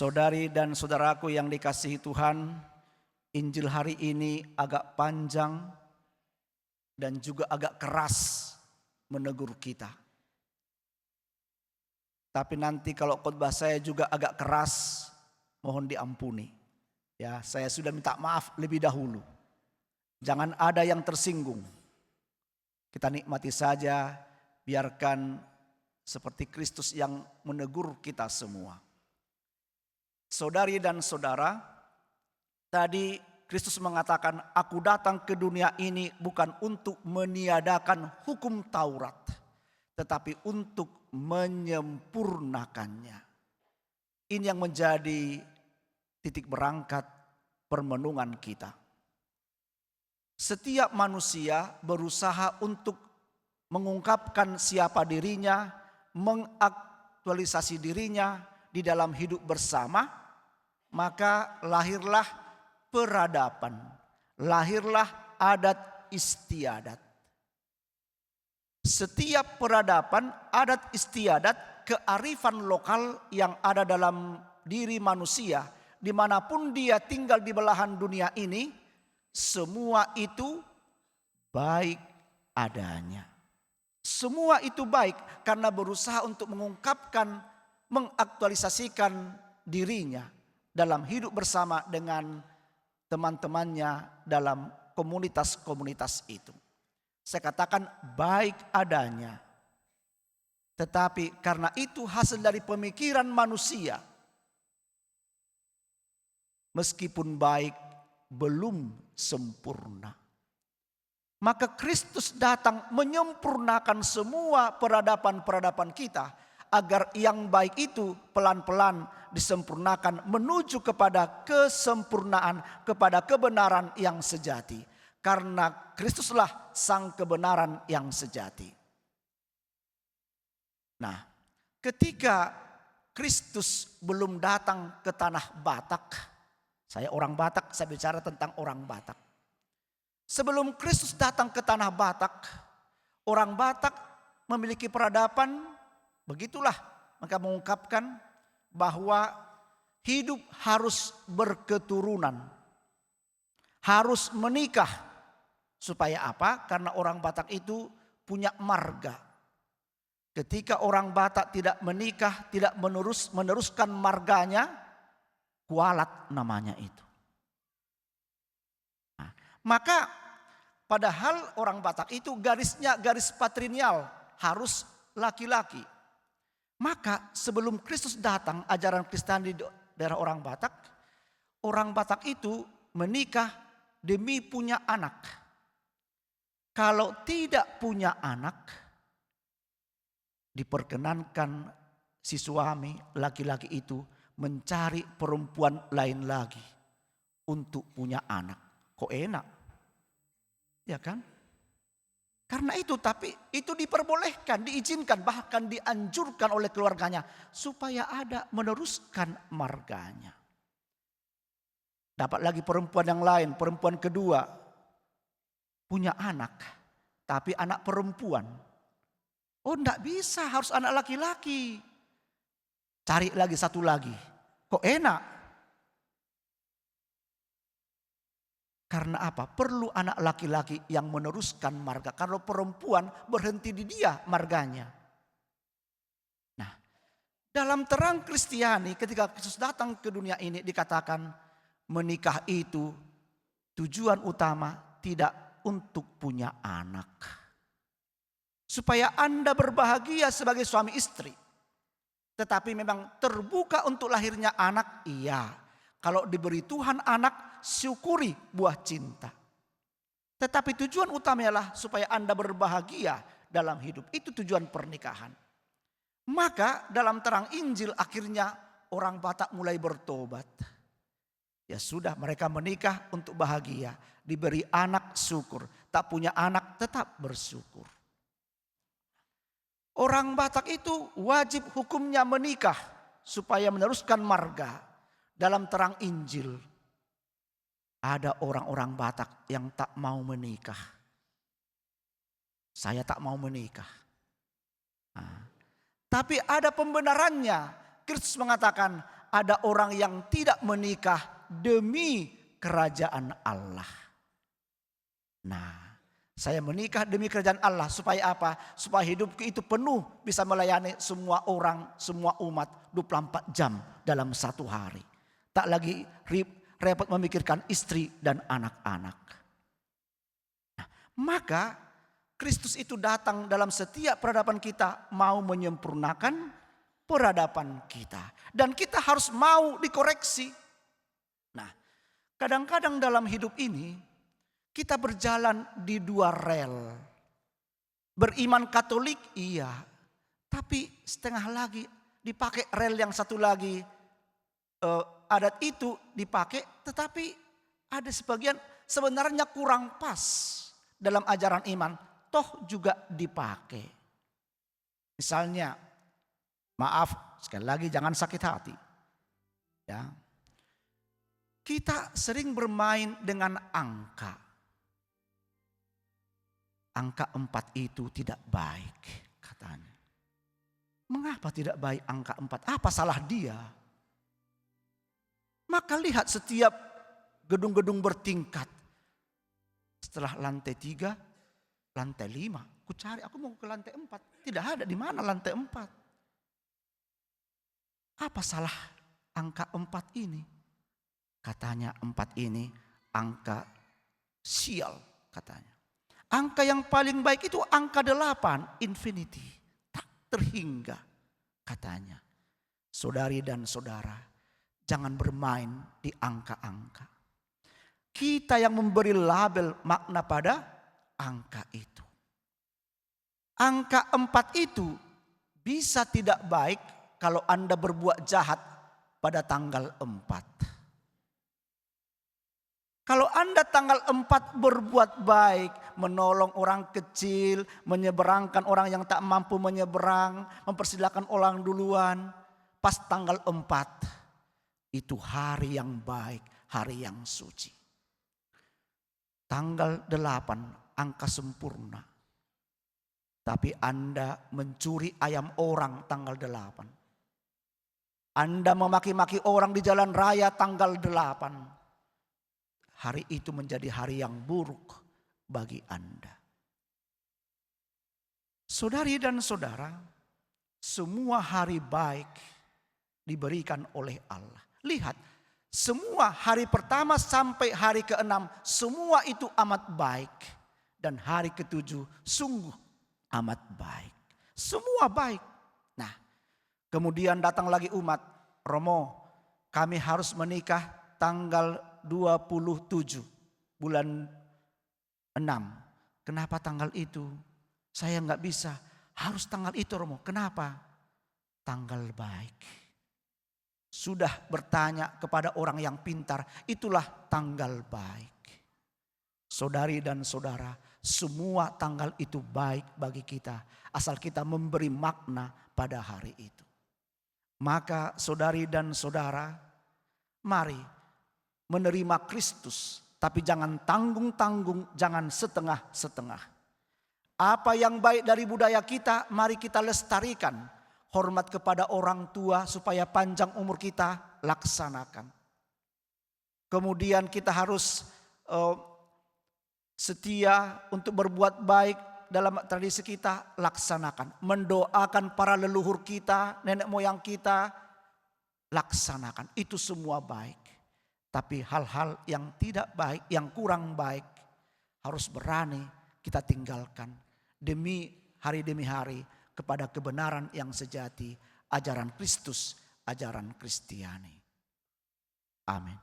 Saudari dan saudaraku yang dikasihi Tuhan, Injil hari ini agak panjang dan juga agak keras menegur kita. Tapi nanti kalau khotbah saya juga agak keras, mohon diampuni. Ya, saya sudah minta maaf lebih dahulu. Jangan ada yang tersinggung. Kita nikmati saja, biarkan seperti Kristus yang menegur kita semua. Saudari dan saudara, tadi Kristus mengatakan, "Aku datang ke dunia ini bukan untuk meniadakan hukum Taurat, tetapi untuk menyempurnakannya." Ini yang menjadi titik berangkat permenungan kita. Setiap manusia berusaha untuk mengungkapkan siapa dirinya, mengaktualisasi dirinya di dalam hidup bersama. Maka lahirlah peradaban, lahirlah adat istiadat. Setiap peradaban, adat istiadat, kearifan lokal yang ada dalam diri manusia, dimanapun dia tinggal di belahan dunia ini, semua itu baik adanya. Semua itu baik karena berusaha untuk mengungkapkan, mengaktualisasikan dirinya dalam hidup bersama dengan teman-temannya dalam komunitas-komunitas itu. Saya katakan baik adanya. Tetapi karena itu hasil dari pemikiran manusia. Meskipun baik, belum sempurna. Maka Kristus datang menyempurnakan semua peradaban-peradaban kita. Agar yang baik itu pelan-pelan disempurnakan menuju kepada kesempurnaan, kepada kebenaran yang sejati. Karena Kristuslah sang kebenaran yang sejati. Nah, ketika Kristus belum datang ke tanah Batak, saya orang Batak, saya bicara tentang orang Batak. Sebelum Kristus datang ke tanah Batak, orang Batak memiliki peradaban. Begitulah maka mengungkapkan bahwa hidup harus berketurunan. Harus menikah. Supaya apa? Karena orang Batak itu punya marga. Ketika orang Batak tidak menikah, tidak meneruskan marganya, kualat namanya itu. Nah, maka padahal orang Batak itu garisnya garis patrinial, harus laki-laki. Maka sebelum Kristus datang, ajaran Kristiani di daerah orang Batak itu menikah demi punya anak. Kalau tidak punya anak, diperkenankan si suami laki-laki itu mencari perempuan lain lagi untuk punya anak. Kok enak? Ya kan? Karena itu, tapi itu diperbolehkan, diizinkan, bahkan dianjurkan oleh keluarganya. Supaya ada meneruskan marganya. Dapat lagi perempuan yang lain, perempuan kedua. Punya anak, tapi anak perempuan. Oh enggak bisa, harus anak laki-laki. Cari lagi satu lagi. Kok enak? Karena apa? Perlu anak laki-laki yang meneruskan marga. Kalau perempuan berhenti di dia marganya. Nah, dalam terang Kristiani ketika Kristus datang ke dunia ini dikatakan menikah itu tujuan utama tidak untuk punya anak. Supaya Anda berbahagia sebagai suami istri. Tetapi memang terbuka untuk lahirnya anak, iya. Kalau diberi Tuhan anak, syukuri buah cinta. Tetapi tujuan utamanya adalah supaya Anda berbahagia dalam hidup. Itu tujuan pernikahan. Maka dalam terang Injil akhirnya orang Batak mulai bertobat. Ya sudah, mereka menikah untuk bahagia. Diberi anak syukur. Tak punya anak tetap bersyukur. Orang Batak itu wajib hukumnya menikah supaya meneruskan marga. Dalam terang Injil ada orang-orang Batak yang tak mau menikah. Saya tak mau menikah. Nah, tapi ada pembenarannya. Kristus mengatakan, ada orang yang tidak menikah demi kerajaan Allah. Nah, saya menikah demi kerajaan Allah supaya apa? Supaya hidupku itu penuh bisa melayani semua orang, semua umat 24 jam dalam satu hari. Tak lagi repot memikirkan istri dan anak-anak. Nah, maka Kristus itu datang dalam setiap peradaban kita mau menyempurnakan peradaban kita. Dan kita harus mau dikoreksi. Nah, kadang-kadang dalam hidup ini kita berjalan di dua rel. Beriman Katolik iya, tapi setengah lagi dipakai rel yang satu lagi. Adat itu dipakai, tetapi ada sebagian sebenarnya kurang pas dalam ajaran iman. Toh juga dipakai. Misalnya, maaf sekali lagi jangan sakit hati. Ya. Kita sering bermain dengan angka. Angka 4 itu tidak baik katanya. Mengapa tidak baik angka 4? Apa salah dia? Maka lihat setiap gedung-gedung bertingkat. Setelah lantai 3, lantai 5. Ku cari, aku mau ke lantai 4. Tidak ada, di mana lantai 4? Apa salah angka 4 ini? Katanya 4 ini angka sial katanya. Angka yang paling baik itu angka 8, infinity. Tak terhingga katanya. Saudari dan saudara, jangan bermain di angka-angka. Kita yang memberi label makna pada angka itu. Angka 4 itu bisa tidak baik kalau Anda berbuat jahat pada tanggal 4. Kalau Anda tanggal 4 berbuat baik, menolong orang kecil, menyeberangkan orang yang tak mampu menyeberang, mempersilahkan orang duluan, pas tanggal 4 itu hari yang baik, hari yang suci. Tanggal 8 angka sempurna. Tapi Anda mencuri ayam orang tanggal 8. Anda memaki-maki orang di jalan raya tanggal 8. Hari itu menjadi hari yang buruk bagi Anda. Saudari dan saudara, semua hari baik diberikan oleh Allah. Lihat, semua hari pertama sampai hari ke-6, semua itu amat baik. Dan hari ke-7 sungguh amat baik. Semua baik. Nah, kemudian datang lagi umat, Romo, kami harus menikah tanggal 27 bulan 6. Kenapa tanggal itu? Saya nggak bisa. Harus tanggal itu Romo. Kenapa? Tanggal baik. Sudah bertanya kepada orang yang pintar. Itulah tanggal baik. Saudari dan saudara, semua tanggal itu baik bagi kita. Asal kita memberi makna pada hari itu. Maka saudari dan saudara, mari menerima Kristus, tapi jangan tanggung-tanggung, jangan setengah-setengah. Apa yang baik dari budaya kita, mari kita lestarikan. Hormat kepada orang tua supaya panjang umur kita, laksanakan. Kemudian kita harus setia untuk berbuat baik dalam tradisi kita, laksanakan. Mendoakan para leluhur kita, nenek moyang kita, laksanakan. Itu semua baik. Tapi hal-hal yang tidak baik, yang kurang baik, harus berani kita tinggalkan. Demi hari kepada kebenaran yang sejati, ajaran Kristus, ajaran Kristiani. Amin.